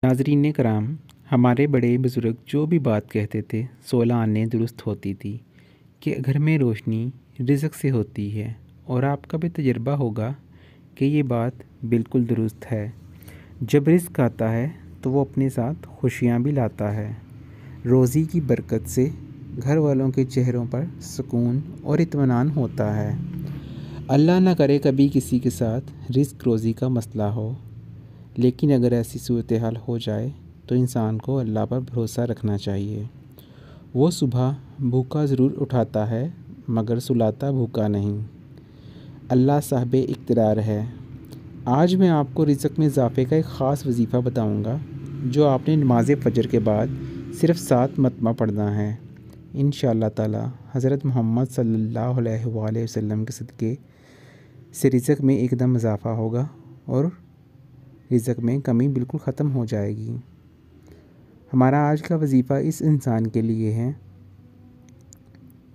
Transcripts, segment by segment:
नाज़रीन कराम, हमारे बड़े बुज़ुर्ग जो भी बात कहते थे 16 आने दुरुस्त होती थी कि घर में रोशनी रिज़्क से होती है। और आपका भी तजुर्बा होगा कि ये बात बिल्कुल दुरुस्त है। जब रिज़्क आता है तो वो अपने साथ खुशियाँ भी लाता है। रोज़ी की बरकत से घर वालों के चेहरों पर सुकून और इत्मीनान होता है। अल्लाह ना करे कभी किसी के साथ रिज़्क रोज़ी का मसला हो, लेकिन अगर ऐसी सूरत हाल हो जाए तो इंसान को अल्लाह पर भरोसा रखना चाहिए। वो सुबह भूखा ज़रूर उठाता है मगर सुलाता भूखा नहीं। अल्लाह साहिबे इक़्तिदार है। आज मैं आपको रिज़्क में इजाफ़े का एक ख़ास वजीफ़ा बताऊंगा जो आपने नमाज़ फ़जर के बाद सिर्फ़ 7 मरतबा पढ़ना है। इंशाअल्लाह ताला हज़रत मोहम्मद सल्लल्लाहु अलैहि वसल्लम के सदक़े से रिज़्क में एकदम इजाफ़ा होगा और रिज़्क में कमी बिल्कुल ख़त्म हो जाएगी। हमारा आज का वजीफ़ा इस इंसान के लिए है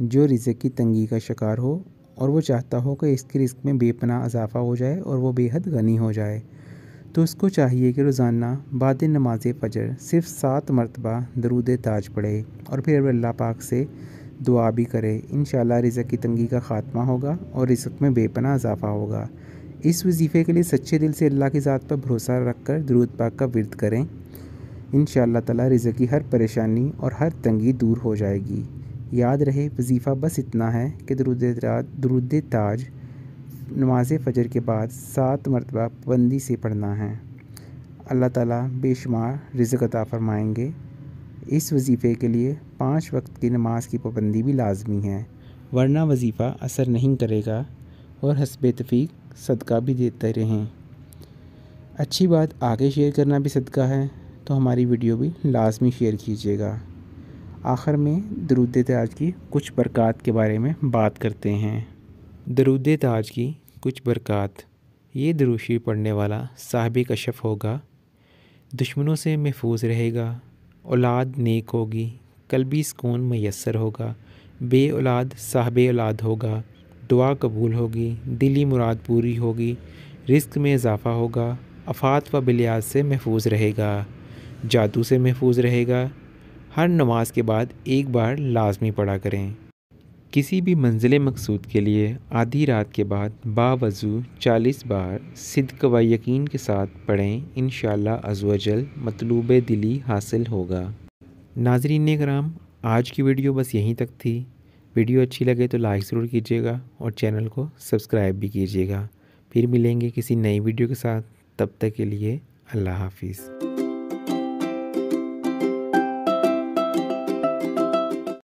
जो रिज़्क की तंगी का शिकार हो और वो चाहता हो कि इसके रिज़्क में बेपनाह इजाफ़ा हो जाए और वो बेहद गनी हो जाए। तो उसको चाहिए कि रोज़ाना बाद नमाज फ़जर सिर्फ़ 7 मरतबा दरूद ताज पढ़े और फिर अल्लाह पाक से दुआ भी करे। इंशाअल्लाह रिज़्क की तंगी का ख़ात्मा होगा और रिज़्क में बेपनाह इजाफ़ा होगा। इस वजीफ़े के लिए सच्चे दिल से अल्लाह की ज़ात पर भरोसा रख कर दरूद पाक का विर्द करें। इंशाअल्लाह ताला रिज़्क की हर परेशानी और हर तंगी दूर हो जाएगी। याद रहे वजीफ़ा बस इतना है कि दरूद ताज नमाज फ़जर के बाद 7 मरतबा पाबंदी से पढ़ना है। अल्लाह ताला बेशुमार रिज़्क अता फ़रमाएंगे। इस वजीफ़े के लिए 5 वक्त की नमाज की पाबंदी भी लाजमी है, वरना वजीफ़ा असर नहीं करेगा और हस्बे तौफ़ीक सदका भी देते रहें। अच्छी बात आगे शेयर करना भी सदका है, तो हमारी वीडियो भी लाजमी शेयर कीजिएगा। आखिर में दरूद ताज की कुछ बरक़ात के बारे में बात करते हैं। दरूद ताज की कुछ बरक़ात। ये दरूशी पढ़ने वाला साहिब कशफ़ होगा, दुश्मनों से महफूज रहेगा, औलाद नेक होगी, क़ल्बी सुकून मैसर होगा, बे औलाद साहिब औलाद होगा, दुआ कबूल होगी, दिली मुराद पूरी होगी, रिज़्क में इजाफ़ा होगा, आफ़ात व बिलियात से महफूज रहेगा, जादू से महफूज रहेगा। हर नमाज के बाद एक बार लाजमी पढ़ा करें। किसी भी मंजिल मकसूद के लिए आधी रात के बाद बावज़ू 40 बार सिद्क़ व यकीन के साथ पढ़ें। इंशाअल्लाह अज़्ज़ व जल मतलूब दिली हासिल होगा। नाज़रीन कराम, आज की वीडियो बस यहीं तक थी। वीडियो अच्छी लगे तो लाइक ज़रूर कीजिएगा और चैनल को सब्सक्राइब भी कीजिएगा। फिर मिलेंगे किसी नई वीडियो के साथ। तब तक के लिए अल्लाह हाफ़िज़।